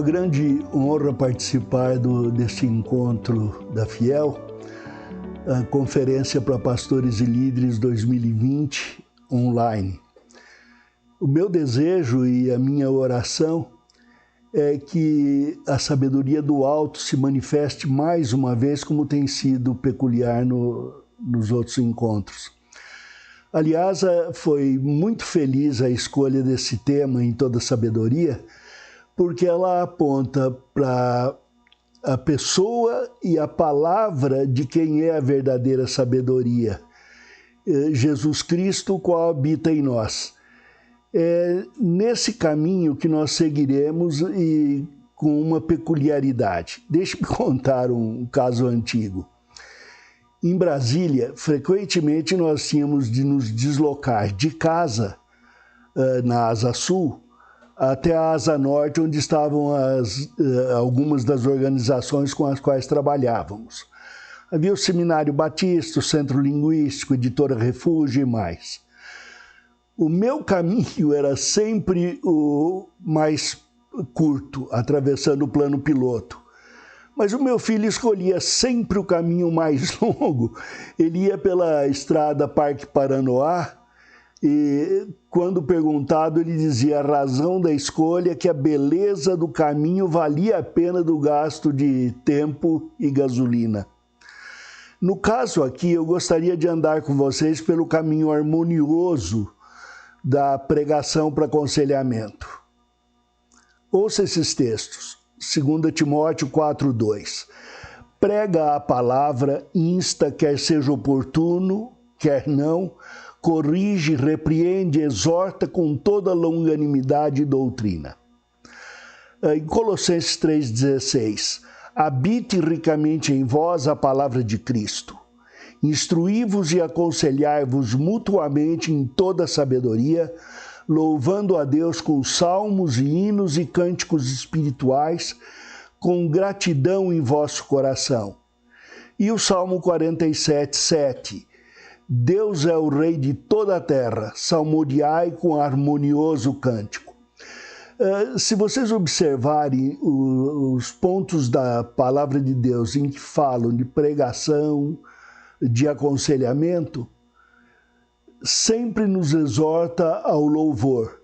uma grande honra participar deste encontro da Fiel, a Conferência para Pastores e Líderes 2020 online. O meu desejo e a minha oração é que a sabedoria do alto se manifeste mais uma vez, como tem sido peculiar nos outros encontros. Aliás, foi muito feliz a escolha desse tema em toda sabedoria, porque ela aponta para a pessoa e a palavra de quem é a verdadeira sabedoria, Jesus Cristo, o qual habita em nós. É nesse caminho que nós seguiremos e com uma peculiaridade. Deixe-me contar um caso antigo. Em Brasília, frequentemente nós tínhamos de nos deslocar de casa, na Asa Sul, até a Asa Norte, onde estavam algumas das organizações com as quais trabalhávamos. Havia o Seminário Batista, o Centro Linguístico, Editora Refúgio e mais. O meu caminho era sempre o mais curto, atravessando o plano piloto. Mas o meu filho escolhia sempre o caminho mais longo. Ele ia pela estrada Parque Paranoá e, quando perguntado, ele dizia a razão da escolha, que a beleza do caminho valia a pena do gasto de tempo e gasolina. No caso aqui, eu gostaria de andar com vocês pelo caminho harmonioso da pregação para aconselhamento. Ouça esses textos. 2 Timóteo 4:2. Prega a palavra, insta, quer seja oportuno, quer não, corrige, repreende, exorta com toda longanimidade e doutrina. Em Colossenses 3:16. Habite ricamente em vós a palavra de Cristo. Instruí-vos e aconselhai-vos mutuamente em toda sabedoria, louvando a Deus com salmos e hinos e cânticos espirituais, com gratidão em vosso coração. E o Salmo 47:7. Deus é o Rei de toda a terra, salmodiai com harmonioso cântico. Se vocês observarem os pontos da palavra de Deus em que falam de pregação, de aconselhamento, sempre nos exorta ao louvor.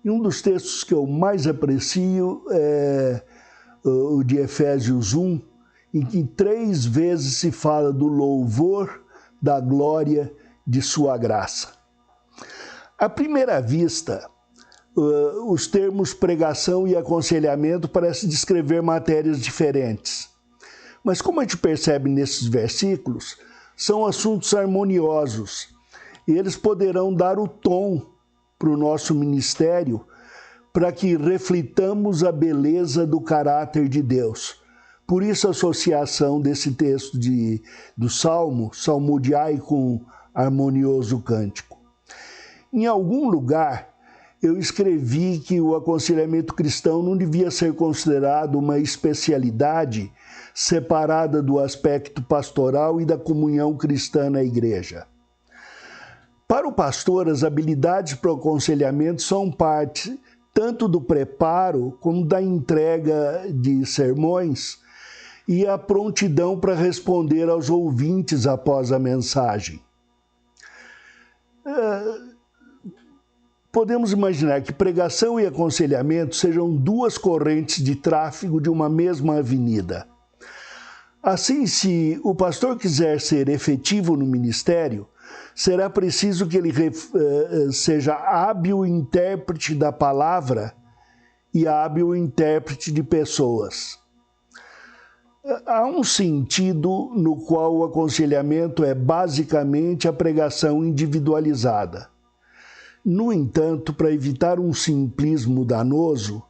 E um dos textos que eu mais aprecio é o de Efésios 1, em que 3 vezes se fala do louvor da glória de sua graça. À primeira vista, os termos pregação e aconselhamento parecem descrever matérias diferentes. Mas como a gente percebe nesses versículos, são assuntos harmoniosos. E eles poderão dar o tom para o nosso ministério, para que reflitamos a beleza do caráter de Deus. Por isso a associação desse texto do Salmo, salmodiai com harmonioso cântico. Em algum lugar, eu escrevi que o aconselhamento cristão não devia ser considerado uma especialidade separada do aspecto pastoral e da comunhão cristã na igreja. Para o pastor, as habilidades para o aconselhamento são parte tanto do preparo como da entrega de sermões e a prontidão para responder aos ouvintes após a mensagem. Podemos imaginar que pregação e aconselhamento sejam 2 correntes de tráfego de uma mesma avenida. Assim, se o pastor quiser ser efetivo no ministério, será preciso que ele seja hábil intérprete da palavra e hábil intérprete de pessoas. Há um sentido no qual o aconselhamento é basicamente a pregação individualizada. No entanto, para evitar um simplismo danoso,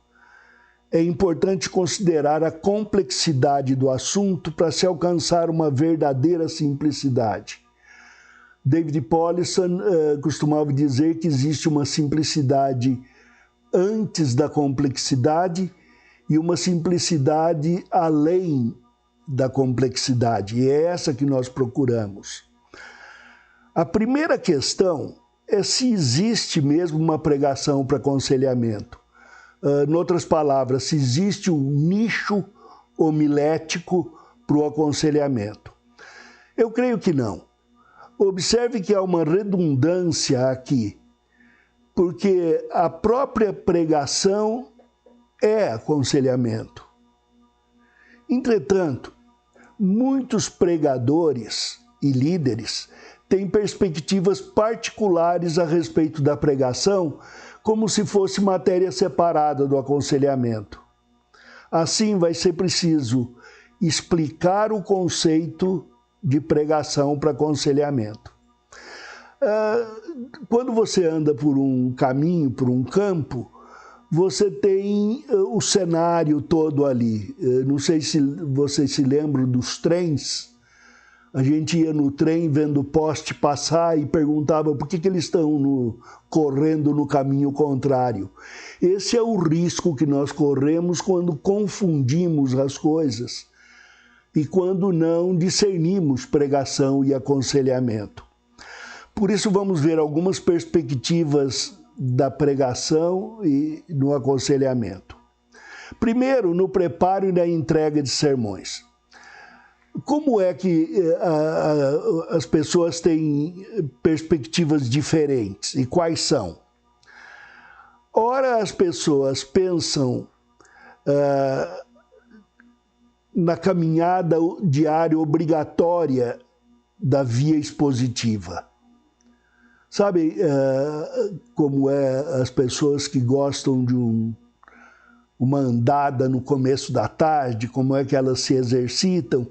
é importante considerar a complexidade do assunto para se alcançar uma verdadeira simplicidade. David Powlison costumava dizer que existe uma simplicidade antes da complexidade e uma simplicidade além da complexidade. E é essa que nós procuramos. A primeira questão é se existe mesmo uma pregação para aconselhamento. Em outras palavras, se existe um nicho homilético para o aconselhamento. Eu creio que não. Observe que há uma redundância aqui, porque a própria pregação é aconselhamento. Entretanto, muitos pregadores e líderes têm perspectivas particulares a respeito da pregação, como se fosse matéria separada do aconselhamento. Assim, vai ser preciso explicar o conceito de pregação para aconselhamento. Quando você anda por um caminho, por um campo, você tem o cenário todo ali. Não sei se vocês se lembram dos trens. A gente ia no trem vendo o poste passar e perguntava por que eles estão correndo no caminho contrário. Esse é o risco que nós corremos quando confundimos as coisas e quando não discernimos pregação e aconselhamento. Por isso vamos ver algumas perspectivas da pregação e no aconselhamento. Primeiro, no preparo e na entrega de sermões. Como é que as pessoas têm perspectivas diferentes e quais são? Ora, as pessoas pensam na caminhada diária obrigatória da via expositiva. Sabe como é as pessoas que gostam de uma andada no começo da tarde, como é que elas se exercitam,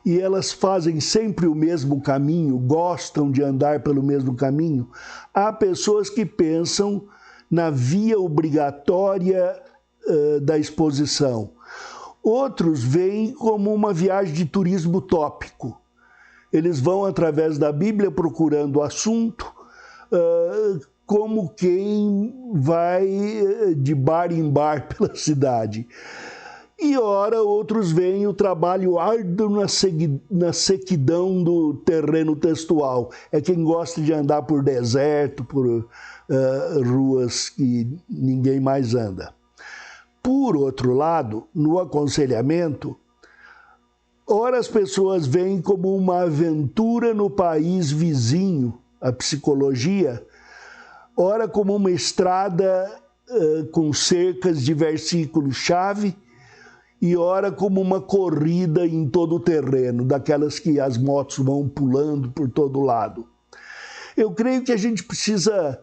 e elas fazem sempre o mesmo caminho, gostam de andar pelo mesmo caminho. Há pessoas que pensam na via obrigatória da exposição. Outros veem como uma viagem de turismo tópico. Eles vão através da Bíblia procurando o assunto, como quem vai de bar em bar pela cidade. E ora, outros veem o trabalho árduo na sequidão do terreno textual. É quem gosta de andar por deserto, por ruas que ninguém mais anda. Por outro lado, no aconselhamento, ora as pessoas veem como uma aventura no país vizinho, a psicologia, ora como uma estrada com cercas de versículos-chave, e ora como uma corrida em todo o terreno, daquelas que as motos vão pulando por todo lado. Eu creio que a gente precisa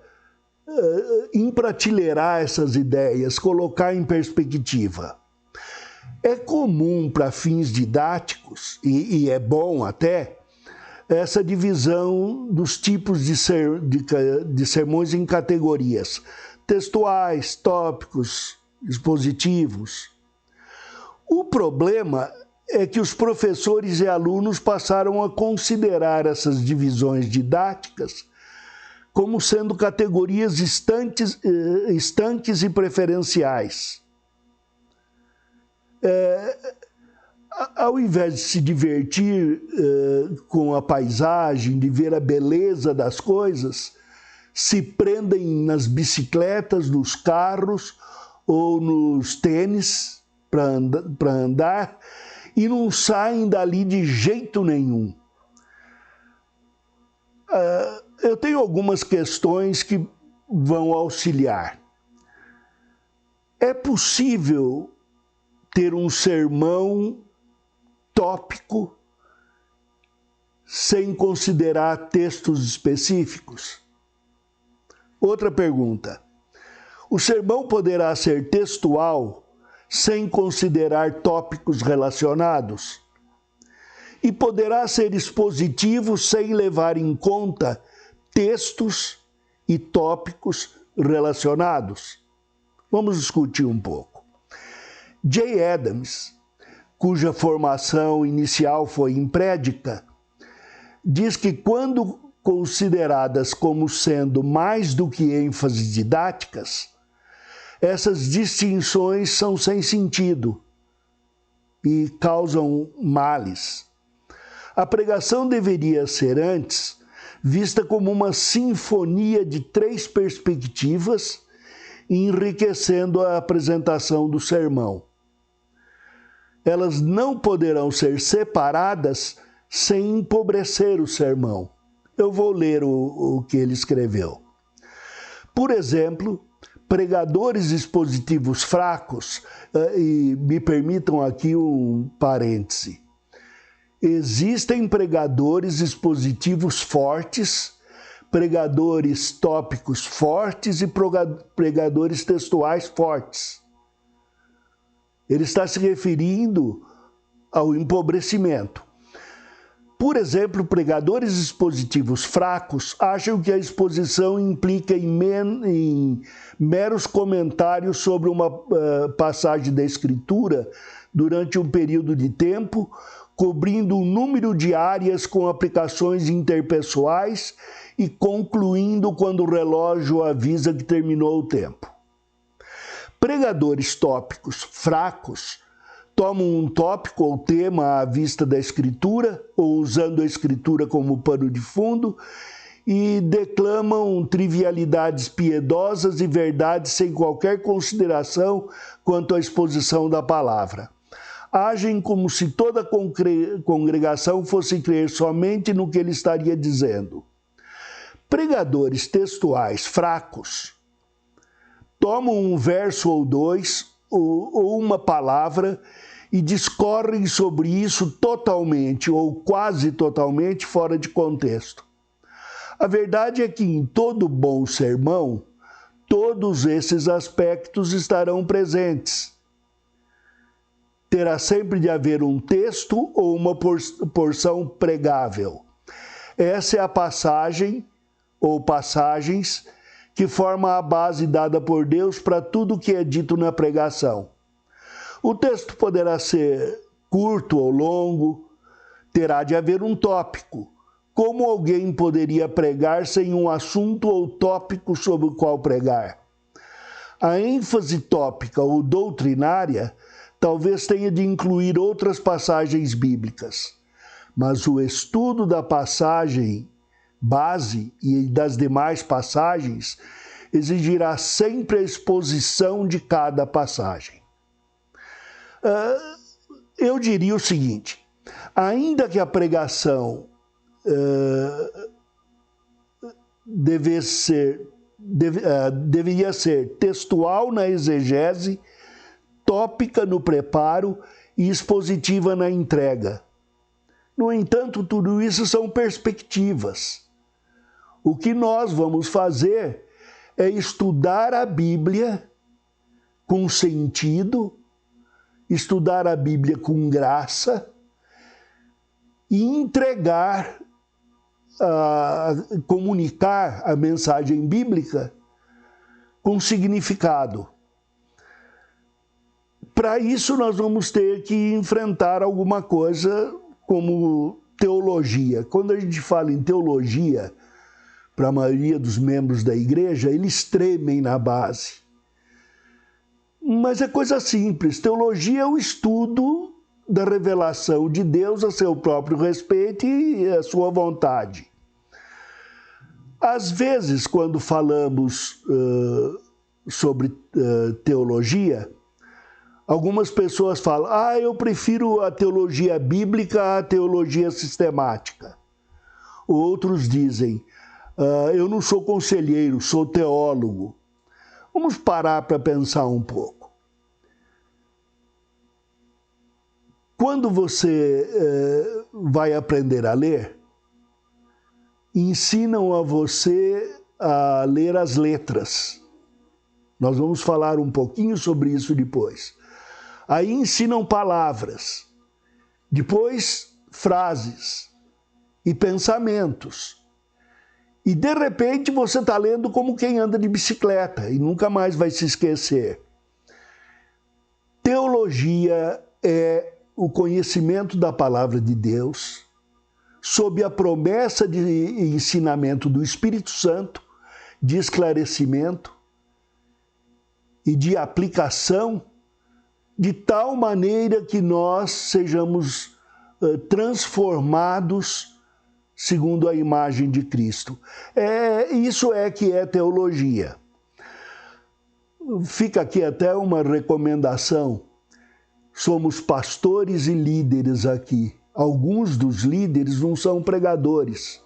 emprateleirar essas ideias, colocar em perspectiva. É comum para fins didáticos, e é bom até, essa divisão dos tipos de sermões em categorias: textuais, tópicos, expositivos. O problema é que os professores e alunos passaram a considerar essas divisões didáticas como sendo categorias estanques e preferenciais. Ao invés de se divertir com a paisagem, de ver a beleza das coisas, se prendem nas bicicletas, nos carros ou nos tênis para andar e não saem dali de jeito nenhum. Eu tenho algumas questões que vão auxiliar. É possível ter um sermão tópico sem considerar textos específicos? Outra pergunta: o sermão poderá ser textual sem considerar tópicos relacionados? E poderá ser expositivo sem levar em conta textos e tópicos relacionados? Vamos discutir um pouco. Jay Adams, cuja formação inicial foi em prédica, diz que quando consideradas como sendo mais do que ênfases didáticas, essas distinções são sem sentido e causam males. A pregação deveria ser, antes, vista como uma sinfonia de três perspectivas enriquecendo a apresentação do sermão. Elas não poderão ser separadas sem empobrecer o sermão. Eu vou ler o que ele escreveu. Por exemplo, pregadores expositivos fracos, e me permitam aqui um parêntese. Existem pregadores expositivos fortes, pregadores tópicos fortes e pregadores textuais fortes. Ele está se referindo ao empobrecimento. Por exemplo, pregadores expositivos fracos acham que a exposição implica em meros comentários sobre uma passagem da Escritura durante um período de tempo, cobrindo um número de áreas com aplicações interpessoais e concluindo quando o relógio avisa que terminou o tempo. Pregadores tópicos fracos tomam um tópico ou tema à vista da Escritura, ou usando a Escritura como pano de fundo, e declamam trivialidades piedosas e verdades sem qualquer consideração quanto à exposição da palavra. Agem como se toda a congregação fosse crer somente no que ele estaria dizendo. Pregadores textuais fracos tomam um verso ou dois, ou uma palavra, e discorrem sobre isso totalmente ou quase totalmente fora de contexto. A verdade é que em todo bom sermão, todos esses aspectos estarão presentes. Terá sempre de haver um texto ou uma porção pregável. Essa é a passagem ou passagens que forma a base dada por Deus para tudo o que é dito na pregação. O texto poderá ser curto ou longo, terá de haver um tópico. Como alguém poderia pregar sem um assunto ou tópico sobre o qual pregar? A ênfase tópica ou doutrinária talvez tenha de incluir outras passagens bíblicas, mas o estudo da passagem base e das demais passagens exigirá sempre a exposição de cada passagem. Eu diria o seguinte: ainda que a pregação deveria ser textual na exegese, tópica no preparo e expositiva na entrega. No entanto, tudo isso são perspectivas. O que nós vamos fazer é estudar a Bíblia com sentido, estudar a Bíblia com graça e entregar, comunicar a mensagem bíblica com significado. Para isso, nós vamos ter que enfrentar alguma coisa como teologia. Quando a gente fala em teologia, para a maioria dos membros da igreja, eles tremem na base. Mas é coisa simples. Teologia é o estudo da revelação de Deus a seu próprio respeito e a sua vontade. Às vezes, quando falamos sobre teologia, algumas pessoas falam: eu prefiro a teologia bíblica à teologia sistemática. Outros dizem: eu não sou conselheiro, sou teólogo. Vamos parar para pensar um pouco. Quando você vai aprender a ler, ensinam a você a ler as letras. Nós vamos falar um pouquinho sobre isso depois. Aí ensinam palavras, depois frases e pensamentos. E de repente você está lendo como quem anda de bicicleta e nunca mais vai se esquecer. Teologia é o conhecimento da palavra de Deus, sob a promessa de ensinamento do Espírito Santo, de esclarecimento e de aplicação, de tal maneira que nós sejamos transformados segundo a imagem de Cristo. Isso é que é teologia. fica aqui até uma recomendação. Somos pastores e líderes aqui. Alguns dos líderes não são pregadores.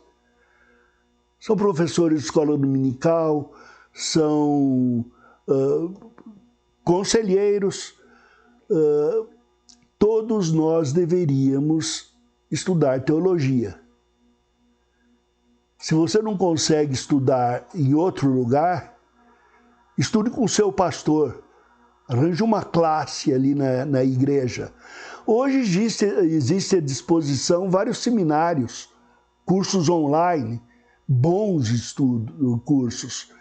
São professores de escola dominical, são conselheiros. Todos nós deveríamos estudar teologia. Se você não consegue estudar em outro lugar, estude com o seu pastor. Arranje uma classe ali na igreja. Hoje existe à disposição vários seminários, cursos online, bons cursos,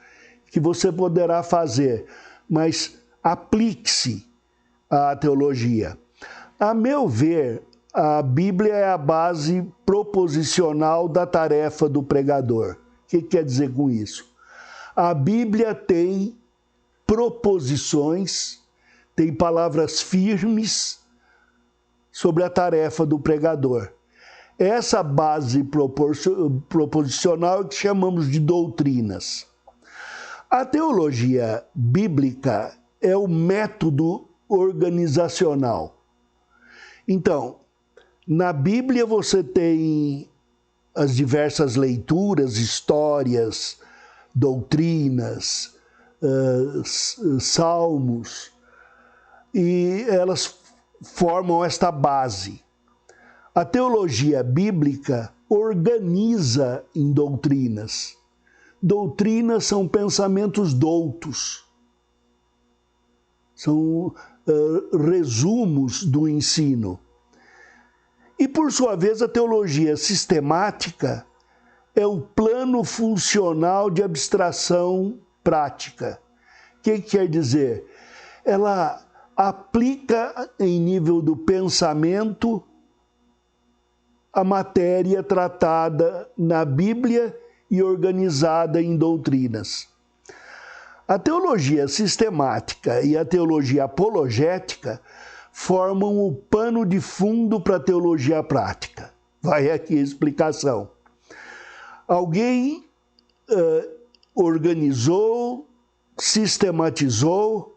que você poderá fazer, mas aplique-se à teologia. A meu ver, a Bíblia é a base proposicional da tarefa do pregador. O que quer dizer com isso? A Bíblia tem proposições, tem palavras firmes sobre a tarefa do pregador. Essa base proposicional é que chamamos de doutrinas. A teologia bíblica é o método organizacional. Então, na Bíblia você tem as diversas leituras, histórias, doutrinas, salmos, e elas formam esta base. A teologia bíblica organiza em doutrinas. Doutrinas são pensamentos doutos, são resumos do ensino. E, por sua vez, a teologia sistemática é o plano funcional de abstração prática. O que quer dizer? Ela aplica em nível do pensamento a matéria tratada na Bíblia e organizada em doutrinas. A teologia sistemática e a teologia apologética formam o pano de fundo para a teologia prática. Vai aqui a explicação. Alguém organizou, sistematizou,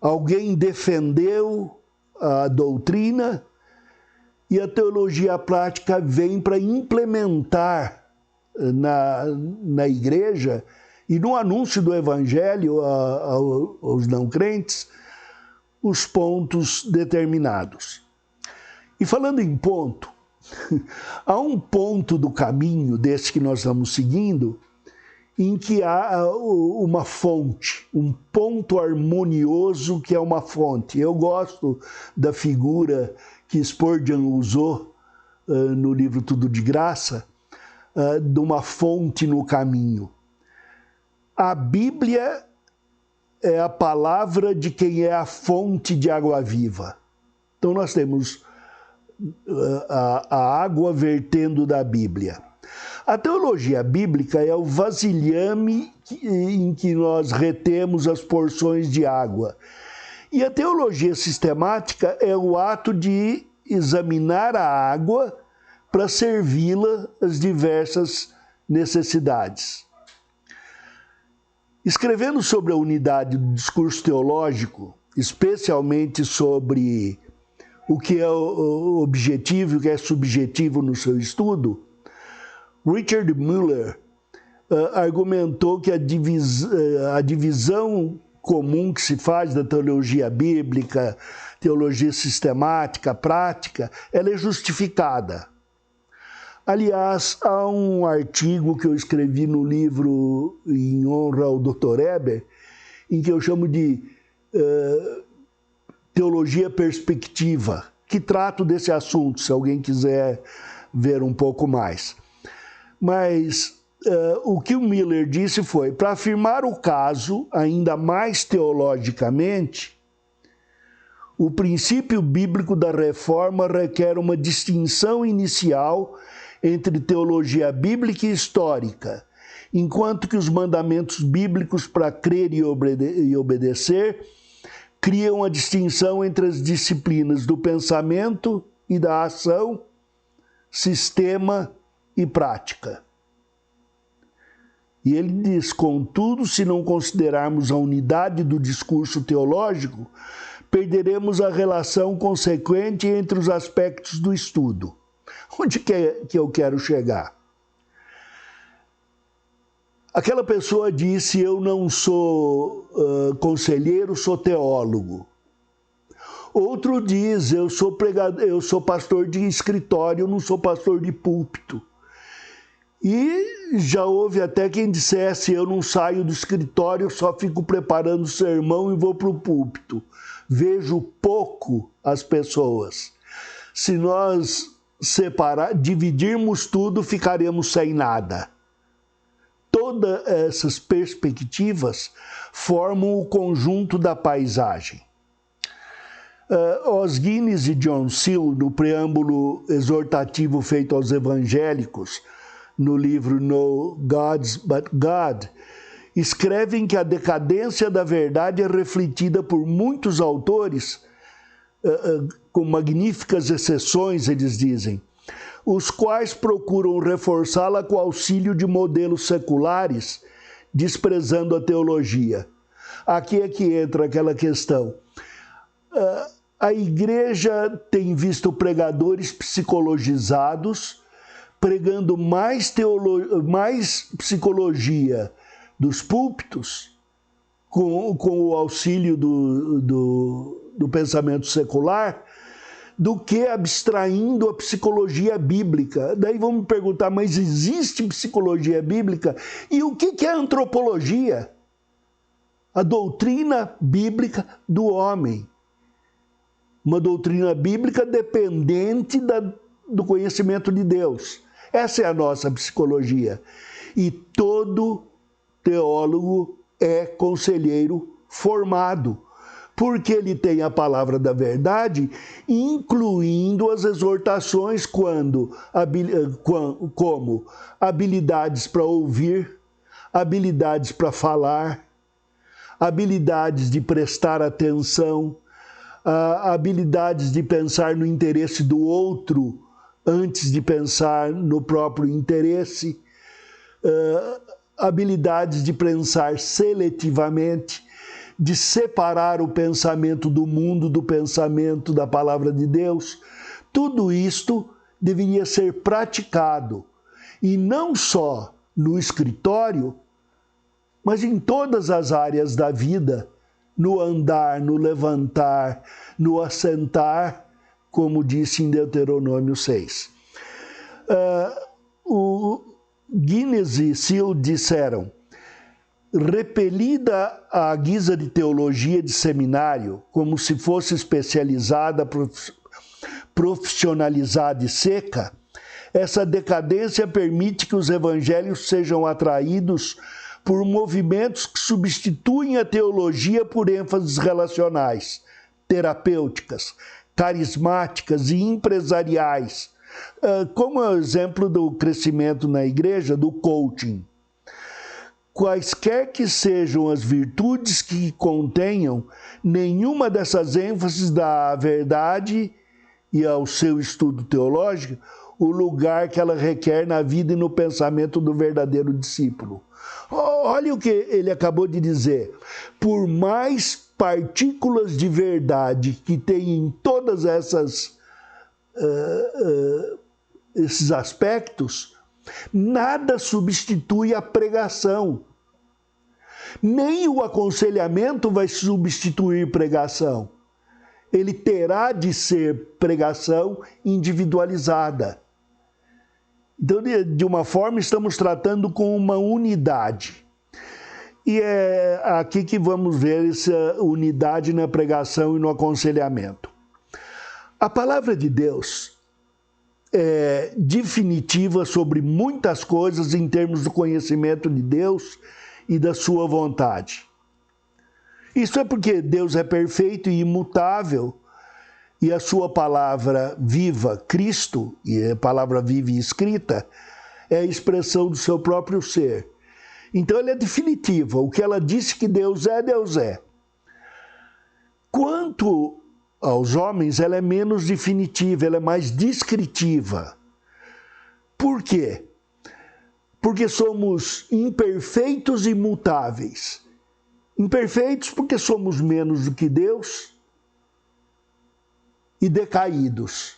alguém defendeu a doutrina e a teologia prática vem para implementar na igreja e no anúncio do evangelho aos não crentes os pontos determinados. E falando em ponto, há um ponto do caminho desse que nós estamos seguindo em que há uma fonte, um ponto harmonioso que é uma fonte. Eu gosto da figura que Spurgeon usou no livro Tudo de Graça, de uma fonte no caminho. A Bíblia é a palavra de quem é a fonte de água viva. Então nós temos a água vertendo da Bíblia. A teologia bíblica é o vasilhame em que nós retemos as porções de água. E a teologia sistemática é o ato de examinar a água para servi-la às diversas necessidades. Escrevendo sobre a unidade do discurso teológico, especialmente sobre o que é objetivo e o que é subjetivo no seu estudo, Richard Müller argumentou que a divisão comum que se faz da teologia bíblica, teologia sistemática, prática, ela é justificada. Aliás, há um artigo que eu escrevi no livro em honra ao Dr. Eber, em que eu chamo de teologia perspectiva, que trato desse assunto, se alguém quiser ver um pouco mais. Mas o que o Miller disse foi, para afirmar o caso ainda mais teologicamente, o princípio bíblico da reforma requer uma distinção inicial entre teologia bíblica e histórica, enquanto que os mandamentos bíblicos para crer e obedecer criam a distinção entre as disciplinas do pensamento e da ação, sistema e prática. E ele diz: contudo, se não considerarmos a unidade do discurso teológico, perderemos a relação consequente entre os aspectos do estudo. Onde que eu quero chegar? Aquela pessoa disse: eu não sou conselheiro, sou teólogo. Outro diz: eu sou pregador, eu sou pastor de escritório, não sou pastor de púlpito. E já houve até quem dissesse: eu não saio do escritório, só fico preparando o sermão e vou para o púlpito. Vejo pouco as pessoas. Se nós dividirmos tudo, ficaremos sem nada. Todas essas perspectivas formam o conjunto da paisagem. Os Guinness e John Seal, no preâmbulo exortativo feito aos evangélicos, no livro No Gods But God, escrevem que a decadência da verdade é refletida por muitos autores, com magníficas exceções, eles dizem, os quais procuram reforçá-la com auxílio de modelos seculares, desprezando a teologia. Aqui é que entra aquela questão. A igreja tem visto pregadores psicologizados, pregando mais psicologia dos púlpitos, com o auxílio do pensamento secular, do que abstraindo a psicologia bíblica. Daí vamos me perguntar: mas existe psicologia bíblica? E o que é antropologia? A doutrina bíblica do homem. Uma doutrina bíblica dependente do conhecimento de Deus. Essa é a nossa psicologia. E todo teólogo é conselheiro formado, porque ele tem a palavra da verdade, incluindo as exortações como habilidades para ouvir, habilidades para falar, habilidades de prestar atenção, habilidades de pensar no interesse do outro antes de pensar no próprio interesse, habilidades de pensar seletivamente, de separar o pensamento do mundo do pensamento da palavra de Deus. Tudo isto deveria ser praticado, e não só no escritório, mas em todas as áreas da vida, no andar, no levantar, no assentar, como disse em Deuteronômio 6. O Guinness e Seal disseram: repelida à guisa de teologia de seminário, como se fosse especializada, profissionalizada e seca, essa decadência permite que os evangelhos sejam atraídos por movimentos que substituem a teologia por ênfases relacionais, terapêuticas, carismáticas e empresariais, como é o exemplo do crescimento na igreja do coaching. Quaisquer que sejam as virtudes que contenham, nenhuma dessas ênfases dá à verdade e ao seu estudo teológico o lugar que ela requer na vida e no pensamento do verdadeiro discípulo. Olha o que ele acabou de dizer. Por mais partículas de verdade que tem em todas esses aspectos, nada substitui a pregação. Nem o aconselhamento vai substituir pregação. Ele terá de ser pregação individualizada. Então, de uma forma, estamos tratando com uma unidade. E é aqui que vamos ver essa unidade na pregação e no aconselhamento. A palavra de Deus é definitiva sobre muitas coisas em termos do conhecimento de Deus e da sua vontade. Isso é porque Deus é perfeito e imutável, e a sua palavra viva, Cristo, e a palavra viva e escrita, é a expressão do seu próprio ser. Então ela é definitiva. O que ela disse que Deus é, Deus é. Quanto aos homens, ela é menos definitiva, ela é mais descritiva. Por quê? porque somos imperfeitos e mutáveis. Imperfeitos porque somos menos do que Deus e decaídos.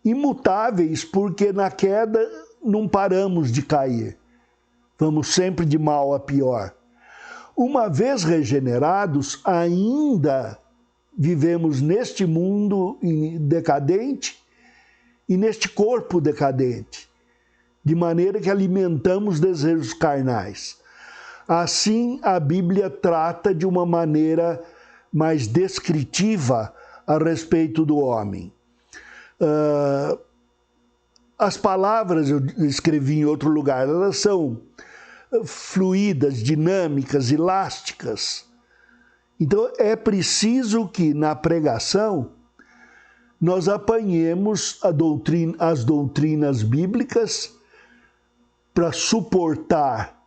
Imutáveis porque na queda não paramos de cair. Vamos sempre de mal a pior. Uma vez regenerados, ainda vivemos neste mundo decadente e neste corpo decadente, de maneira que alimentamos desejos carnais. Assim, a Bíblia trata de uma maneira mais descritiva a respeito do homem. As palavras, eu escrevi em outro lugar, elas são fluídas, dinâmicas, elásticas. Então, é preciso que na pregação nós apanhemos as doutrinas bíblicas para suportar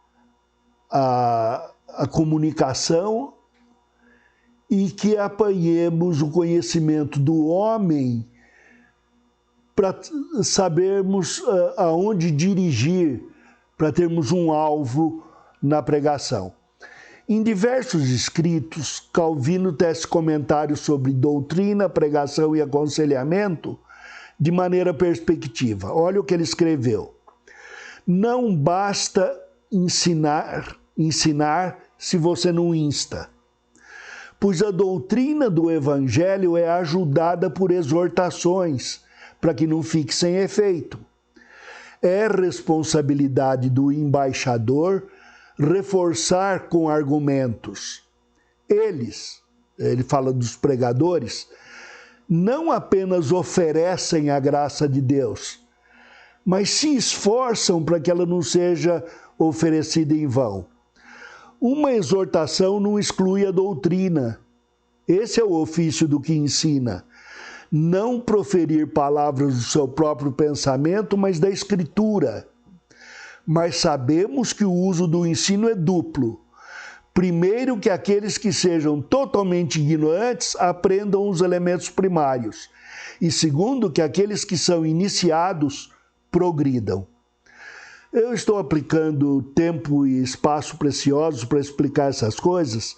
a comunicação e que apanhemos o conhecimento do homem para sabermos aonde dirigir, para termos um alvo na pregação. Em diversos escritos, Calvino tece comentários sobre doutrina, pregação e aconselhamento de maneira perspectiva. Olha o que ele escreveu. Não basta ensinar se você não insta, pois a doutrina do Evangelho é ajudada por exortações, para que não fique sem efeito. É responsabilidade do embaixador reforçar com argumentos. Ele fala dos pregadores, não apenas oferecem a graça de Deus, mas se esforçam para que ela não seja oferecida em vão. Uma exortação não exclui a doutrina. Esse é o ofício do que ensina. Não proferir palavras do seu próprio pensamento, mas da Escritura. Mas sabemos que o uso do ensino é duplo. Primeiro, que aqueles que sejam totalmente ignorantes aprendam os elementos primários. E segundo, que aqueles que são iniciados progridam. Eu estou aplicando tempo e espaço preciosos para explicar essas coisas,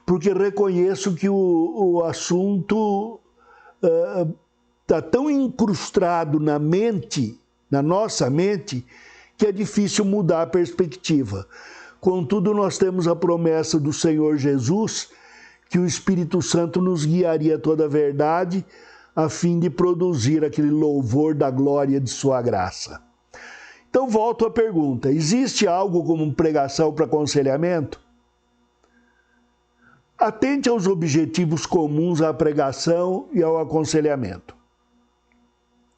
porque reconheço que o assunto está tão incrustado na mente, na nossa mente, que é difícil mudar a perspectiva. Contudo, nós temos a promessa do Senhor Jesus que o Espírito Santo nos guiaria a toda a verdade, a fim de produzir aquele louvor da glória de sua graça. Então, volto à pergunta: existe algo como pregação para aconselhamento? Atente aos objetivos comuns à pregação e ao aconselhamento.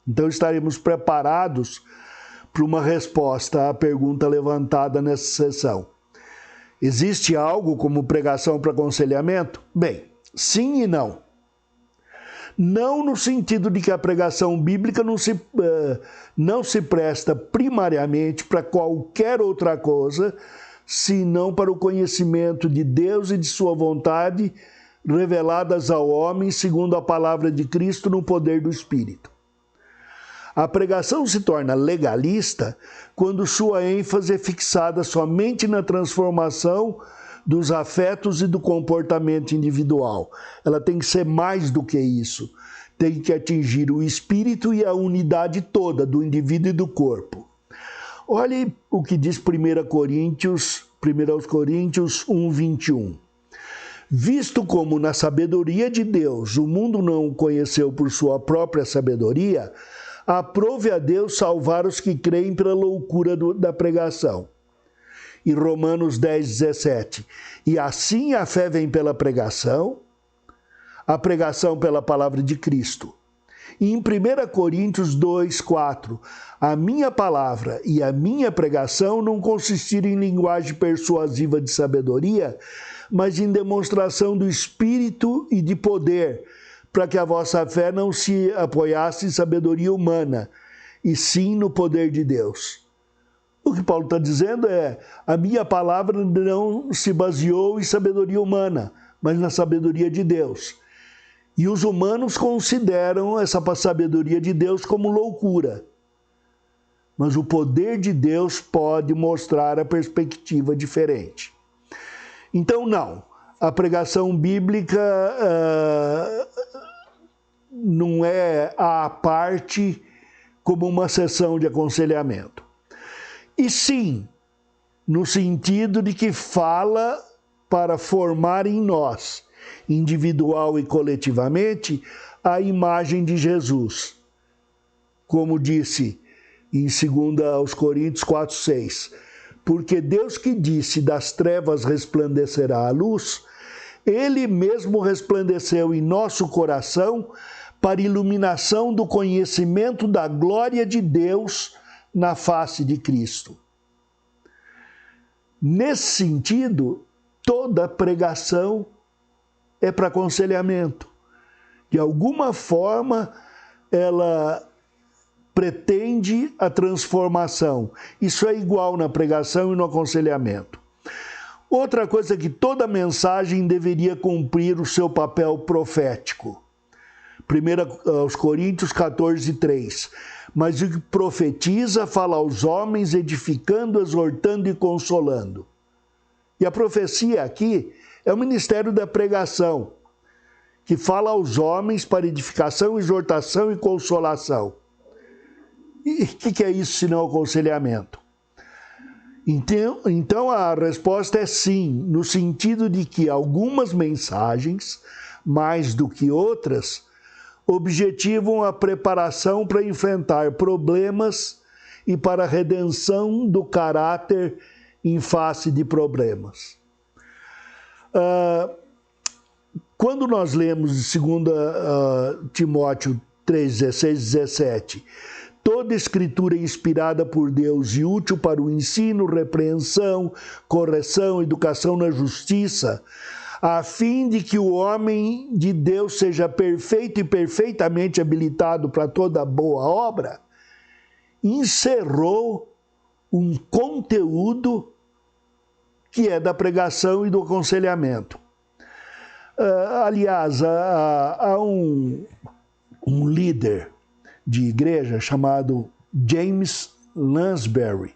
Então, estaremos preparados para uma resposta à pergunta levantada nessa sessão. Existe algo como pregação para aconselhamento? Bem, sim e não. Não no sentido de que a pregação bíblica não se presta primariamente para qualquer outra coisa, senão para o conhecimento de Deus e de sua vontade, reveladas ao homem segundo a palavra de Cristo no poder do Espírito. A pregação se torna legalista quando sua ênfase é fixada somente na transformação dos afetos e do comportamento individual. Ela tem que ser mais do que isso. Tem que atingir o espírito e a unidade toda do indivíduo e do corpo. Olhe o que diz 1 Coríntios 1:21. Visto como na sabedoria de Deus o mundo não o conheceu por sua própria sabedoria, aprove a Deus salvar os que creem pela loucura da pregação. E Romanos 10:17. E assim a fé vem pela pregação, a pregação pela palavra de Cristo. E em 1 Coríntios 2:4, a minha palavra e a minha pregação não consistiram em linguagem persuasiva de sabedoria, mas em demonstração do Espírito e de poder, para que a vossa fé não se apoiasse em sabedoria humana, e sim no poder de Deus. O que Paulo está dizendo é: a minha palavra não se baseou em sabedoria humana, mas na sabedoria de Deus. E os humanos consideram essa sabedoria de Deus como loucura. mas o poder de Deus pode mostrar a perspectiva diferente. Então, não, a pregação bíblica não é à parte como uma sessão de aconselhamento. E sim, no sentido de que fala para formar em nós, individual e coletivamente, a imagem de Jesus. Como disse em 2 Coríntios 4:6, porque Deus que disse, das trevas resplandecerá a luz, Ele mesmo resplandeceu em nosso coração para iluminação do conhecimento da glória de Deus na face de Cristo. Nesse sentido, toda pregação é para aconselhamento. De alguma forma, ela pretende a transformação. Isso é igual na pregação e no aconselhamento. Outra coisa é que toda mensagem deveria cumprir o seu papel profético. 1 Coríntios 14:3. Mas o que profetiza fala aos homens, edificando, exortando e consolando. E a profecia aqui é o ministério da pregação, que fala aos homens para edificação, exortação e consolação. E o que é isso senão aconselhamento? Então a resposta é sim, no sentido de que algumas mensagens, mais do que outras, objetivam a preparação para enfrentar problemas e para a redenção do caráter em face de problemas. Quando nós lemos de 2 Timóteo 3:16-17, toda escritura é inspirada por Deus e útil para o ensino, repreensão, correção, educação na justiça, a fim de que o homem de Deus seja perfeito e perfeitamente habilitado para toda boa obra, encerrou um conteúdo que é da pregação e do aconselhamento. Aliás, há um líder de igreja chamado James Lansbury.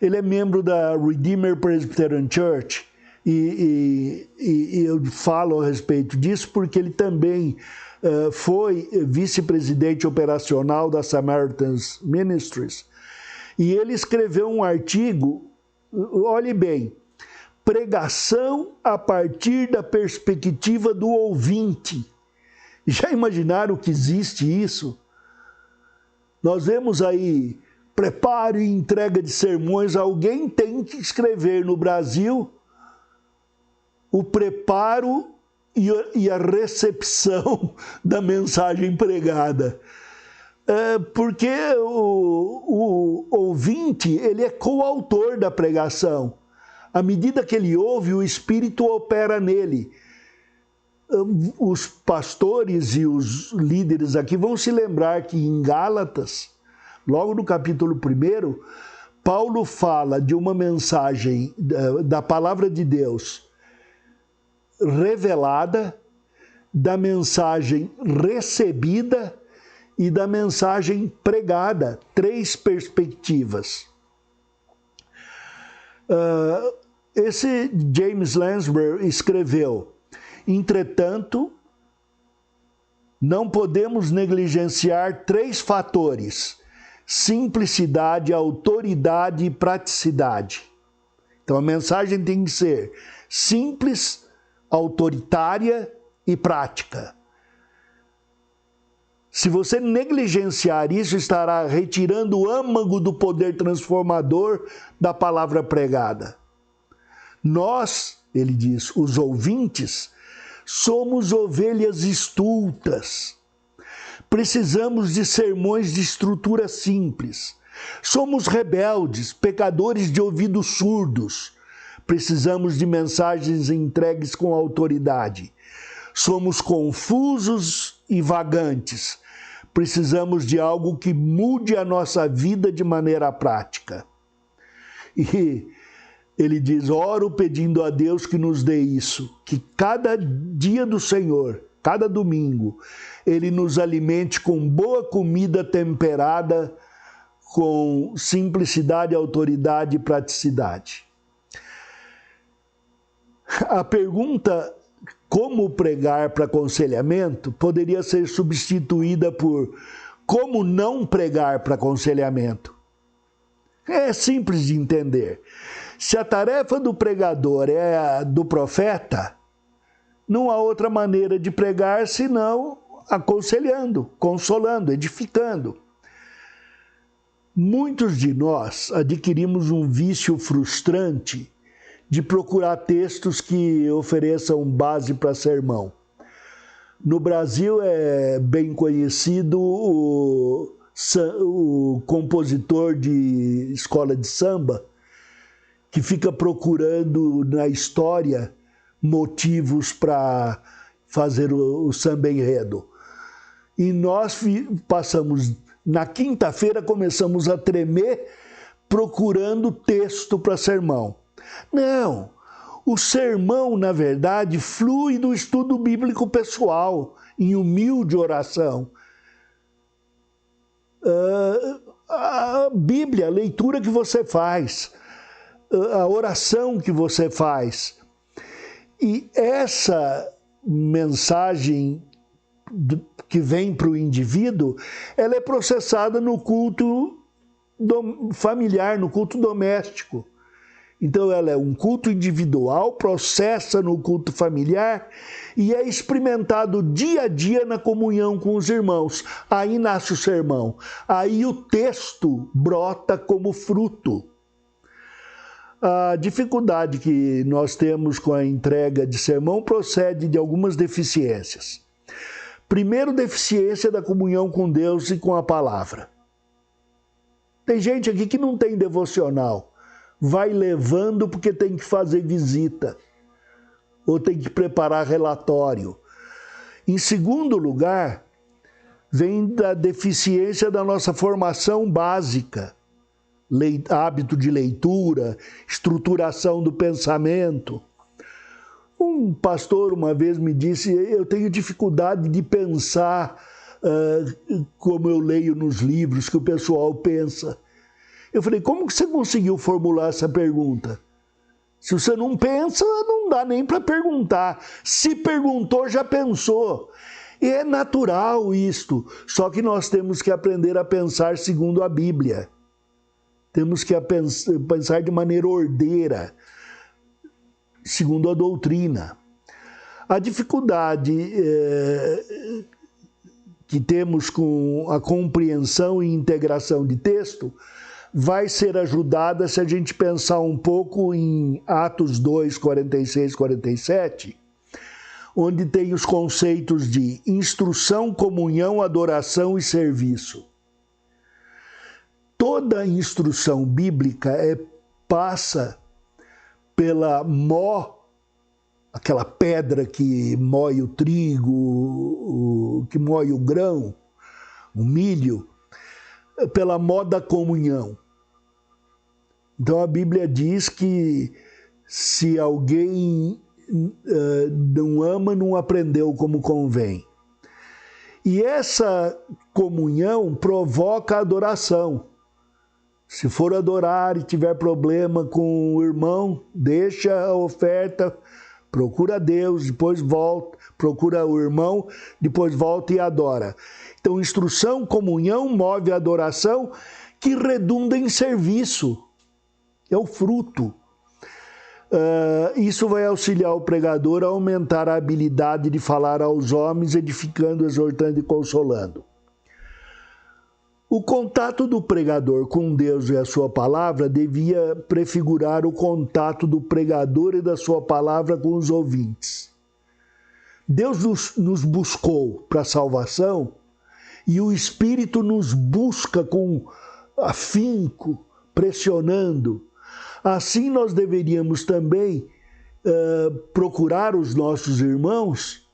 Ele é membro da Redeemer Presbyterian Church e eu falo a respeito disso porque ele também foi vice-presidente operacional da Samaritan's Ministries. E ele escreveu um artigo, olhe bem, pregação a partir da perspectiva do ouvinte. Já imaginaram que existe isso? Nós vemos aí preparo e entrega de sermões. Alguém tem que escrever no Brasil o preparo e a recepção da mensagem pregada. Porque o ouvinte, ele é coautor da pregação. À medida que ele ouve, o Espírito opera nele. Os pastores e os líderes aqui vão se lembrar que em Gálatas, logo no capítulo 1, Paulo fala de uma mensagem da palavra de Deus revelada, da mensagem recebida e da mensagem pregada. 3 perspectivas. Esse James Lansbury escreveu: entretanto, não podemos negligenciar 3 fatores: simplicidade, autoridade e praticidade. Então a mensagem tem que ser simples, autoritária e prática. Se você negligenciar isso, estará retirando o âmago do poder transformador da palavra pregada. Nós, ele diz, os ouvintes, somos ovelhas estultas. Precisamos de sermões de estrutura simples. Somos rebeldes, pecadores de ouvidos surdos. Precisamos de mensagens entregues com autoridade. Somos confusos e vagantes. Precisamos de algo que mude a nossa vida de maneira prática. E ele diz: oro pedindo a Deus que nos dê isso, que cada dia do Senhor, cada domingo, Ele nos alimente com boa comida temperada com simplicidade, autoridade e praticidade. A pergunta como pregar para aconselhamento poderia ser substituída por como não pregar para aconselhamento. É simples de entender. Se a tarefa do pregador é a do profeta, não há outra maneira de pregar senão aconselhando, consolando, edificando. Muitos de nós adquirimos um vício frustrante de procurar textos que ofereçam base para sermão. No Brasil é bem conhecido o compositor de escola de samba que fica procurando na história motivos para fazer o samba enredo. E nós passamos, na quinta-feira, começamos a tremer procurando texto para sermão. Não, o sermão, na verdade, flui do estudo bíblico pessoal, em humilde oração. A Bíblia, a leitura que você faz, a oração que você faz. E essa mensagem que vem para o indivíduo, ela é processada no culto familiar, no culto doméstico. Então ela é um culto individual, processa no culto familiar e é experimentado dia a dia na comunhão com os irmãos. Aí nasce o sermão. Aí o texto brota como fruto. A dificuldade que nós temos com a entrega de sermão procede de algumas deficiências. Primeiro, deficiência da comunhão com Deus e com a palavra. Tem gente aqui que não tem devocional. Vai levando porque tem que fazer visita ou tem que preparar relatório. Em segundo lugar, vem da deficiência da nossa formação básica. Hábito de leitura, estruturação do pensamento. Um pastor uma vez me disse, eu tenho dificuldade de pensar como eu leio nos livros, que o pessoal pensa. Eu falei, como que você conseguiu formular essa pergunta? Se você não pensa, não dá nem para perguntar. Se perguntou, já pensou. E é natural isto, só que nós temos que aprender a pensar segundo a Bíblia. Temos que pensar de maneira ordeira, segundo a doutrina. A dificuldade que temos com a compreensão e integração de texto vai ser ajudada se a gente pensar um pouco em Atos 2, 46, 47, onde tem os conceitos de instrução, comunhão, adoração e serviço. Toda a instrução bíblica passa pela aquela pedra que moe o trigo, que moe o grão, o milho, pela mó da comunhão. Então a Bíblia diz que se alguém não ama, não aprendeu como convém. E essa comunhão provoca a adoração. Se for adorar e tiver problema com o irmão, deixa a oferta, procura Deus, depois volta, procura o irmão, depois volta e adora. Então, instrução, comunhão, move a adoração, que redunda em serviço. É o fruto. Isso vai auxiliar o pregador a aumentar a habilidade de falar aos homens, edificando, exortando e consolando. O contato do pregador com Deus e a sua palavra devia prefigurar o contato do pregador e da sua palavra com os ouvintes. Deus nos buscou para a salvação e o Espírito nos busca com afinco, pressionando. Assim nós deveríamos também procurar os nossos irmãos,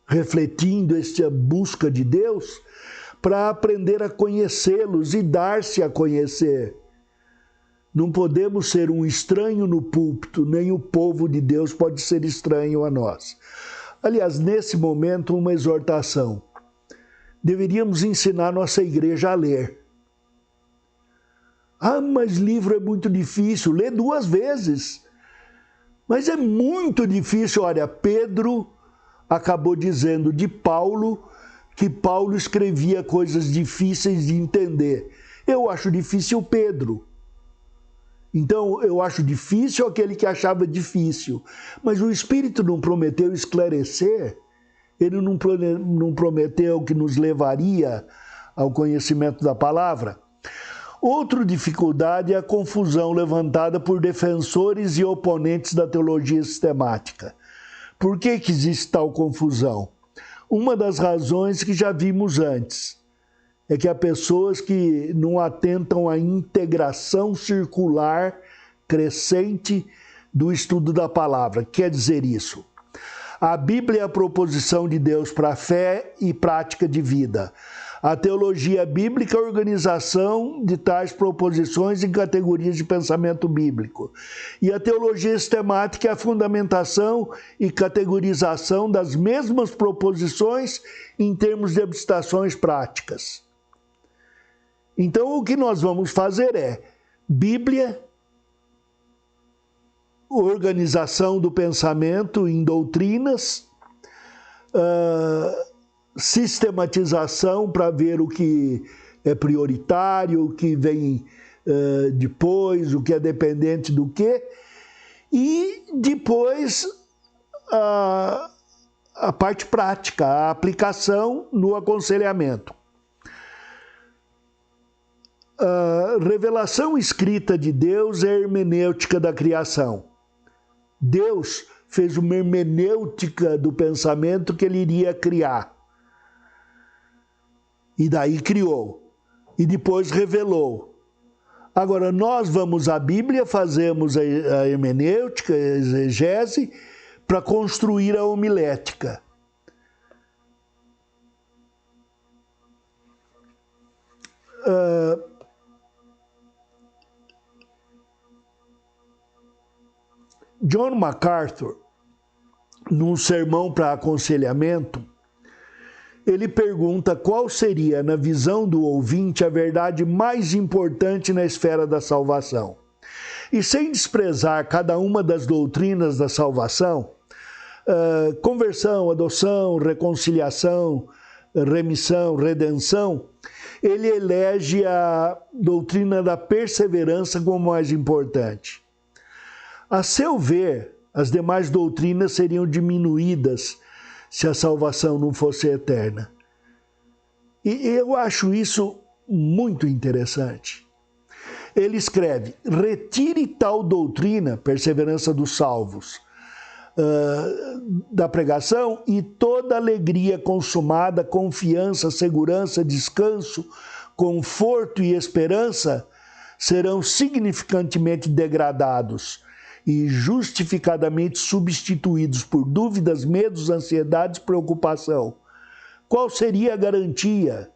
refletindo esta busca de Deus, para aprender a conhecê-los e dar-se a conhecer. Não podemos ser um estranho no púlpito, nem o povo de Deus pode ser estranho a nós. Aliás, nesse momento, uma exortação. Deveríamos ensinar nossa igreja a ler. Ah, mas livro é muito difícil. Lê 2 vezes. Mas é muito difícil. Olha, Pedro acabou dizendo de Paulo que Paulo escrevia coisas difíceis de entender. Eu acho difícil Pedro. Então, eu acho difícil aquele que achava difícil. Mas o Espírito não prometeu esclarecer? Ele não prometeu que nos levaria ao conhecimento da palavra? Outra dificuldade é a confusão levantada por defensores e oponentes da teologia sistemática. Por que existe tal confusão? Uma das razões que já vimos antes é que há pessoas que não atentam à integração circular crescente do estudo da palavra. Quer dizer isso? A Bíblia é a proposição de Deus para a fé e prática de vida. A teologia bíblica é a organização de tais proposições em categorias de pensamento bíblico. E a teologia sistemática é a fundamentação e categorização das mesmas proposições em termos de abstrações práticas. Então, o que nós vamos fazer é Bíblia, organização do pensamento em doutrinas, sistematização para ver o que é prioritário, o que vem depois, o que é dependente do quê, e depois a parte prática, a aplicação no aconselhamento. A revelação escrita de Deus é a hermenêutica da criação. Deus fez uma hermenêutica do pensamento que ele iria criar. E daí criou. E depois revelou. Agora, nós vamos à Bíblia, fazemos a hermenêutica, a exegese, para construir a homilética. John MacArthur, num sermão para aconselhamento, ele pergunta qual seria, na visão do ouvinte, a verdade mais importante na esfera da salvação. E sem desprezar cada uma das doutrinas da salvação, conversão, adoção, reconciliação, remissão, redenção, ele elege a doutrina da perseverança como mais importante. A seu ver, as demais doutrinas seriam diminuídas se a salvação não fosse eterna. E eu acho isso muito interessante. Ele escreve: retire tal doutrina, perseverança dos salvos, da pregação, e toda alegria consumada, confiança, segurança, descanso, conforto e esperança serão significantemente degradados e justificadamente substituídos por dúvidas, medos, ansiedades, preocupação. Qual seria a garantia?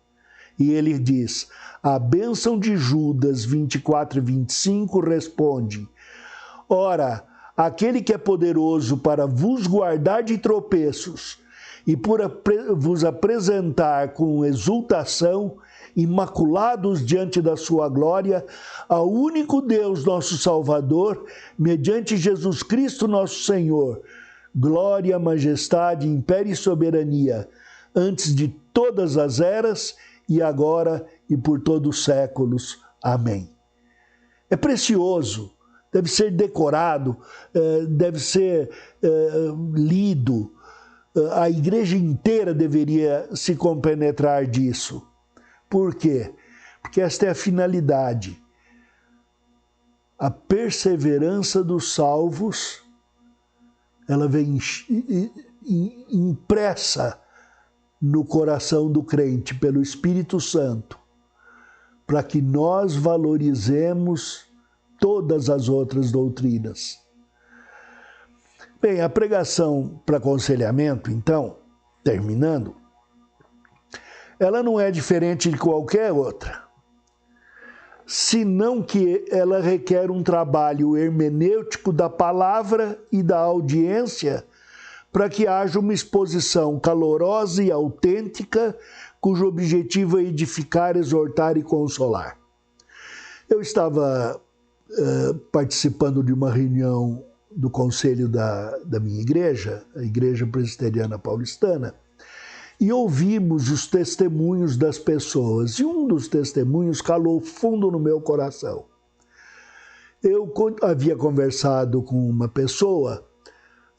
E ele diz: a bênção de Judas 24 e 25 responde: ora, aquele que é poderoso para vos guardar de tropeços e por vos apresentar com exultação, imaculados diante da sua glória, ao único Deus, nosso Salvador, mediante Jesus Cristo, nosso Senhor, glória, majestade, império e soberania, antes de todas as eras, e agora e por todos os séculos. Amém. É precioso, deve ser decorado, deve ser lido. A igreja inteira deveria se compenetrar disso. Por quê? Porque esta é a finalidade. A perseverança dos salvos, ela vem impressa no coração do crente pelo Espírito Santo, para que nós valorizemos todas as outras doutrinas. Bem, a pregação para aconselhamento, então, terminando, ela não é diferente de qualquer outra, senão que ela requer um trabalho hermenêutico da palavra e da audiência para que haja uma exposição calorosa e autêntica, cujo objetivo é edificar, exortar e consolar. Eu estava participando de uma reunião do conselho da minha igreja, a Igreja Presbiteriana Paulistana, e ouvimos os testemunhos das pessoas, e um dos testemunhos calou fundo no meu coração. Eu havia conversado com uma pessoa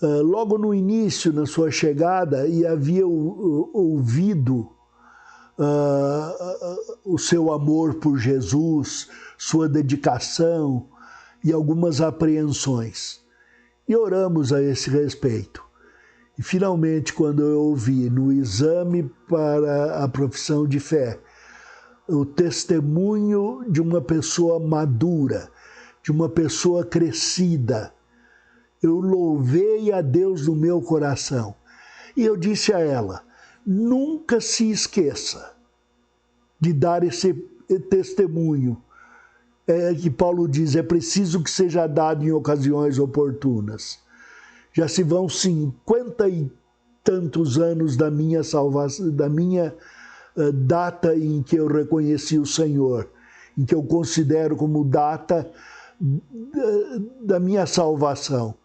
logo no início, na sua chegada, e havia ouvido o seu amor por Jesus, sua dedicação e algumas apreensões. E oramos a esse respeito. E finalmente, quando eu ouvi no exame para a profissão de fé, o testemunho de uma pessoa madura, de uma pessoa crescida, eu louvei a Deus no meu coração. E eu disse a ela, nunca se esqueça de dar esse testemunho. Que Paulo diz, é preciso que seja dado em ocasiões oportunas. Já se vão 50 e tantos anos da minha salvação, da minha data em que eu reconheci o Senhor, em que eu considero como data da minha salvação.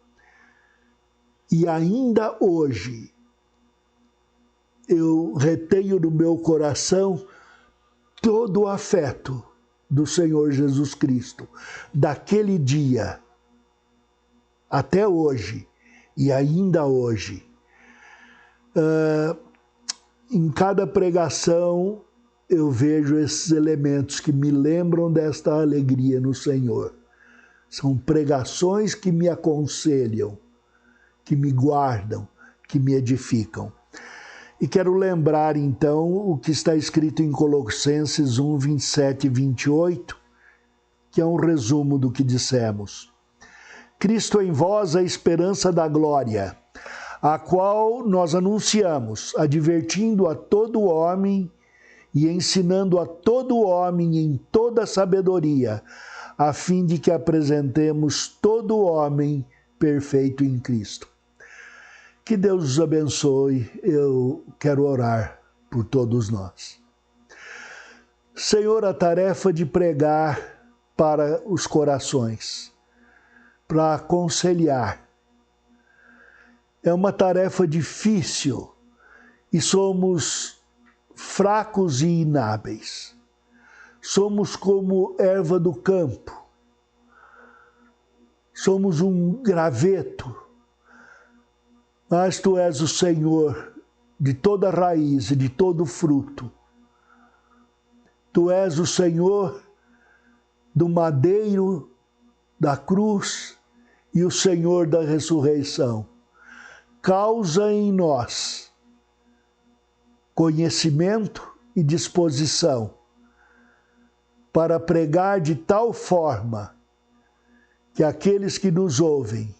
E ainda hoje, eu retenho no meu coração todo o afeto do Senhor Jesus Cristo, daquele dia até hoje e ainda hoje. Em cada pregação eu vejo esses elementos que me lembram desta alegria no Senhor. São pregações que me aconselham, que me guardam, que me edificam. E quero lembrar, então, o que está escrito em Colossenses 1, 27 e 28, que é um resumo do que dissemos. Cristo em vós, a esperança da glória, a qual nós anunciamos, advertindo a todo homem e ensinando a todo homem em toda sabedoria, a fim de que apresentemos todo homem perfeito em Cristo. Que Deus os abençoe, eu quero orar por todos nós. Senhor, a tarefa de pregar para os corações, para aconselhar, é uma tarefa difícil e somos fracos e inábeis. Somos como erva do campo, somos um graveto, mas Tu és o Senhor de toda raiz e de todo fruto. Tu és o Senhor do madeiro, da cruz e o Senhor da ressurreição. Causa em nós conhecimento e disposição para pregar de tal forma que aqueles que nos ouvem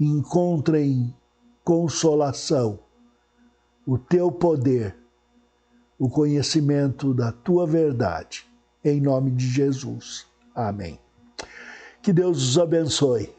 encontrem consolação, o Teu poder, o conhecimento da Tua verdade. Em nome de Jesus. Amém. Que Deus os abençoe.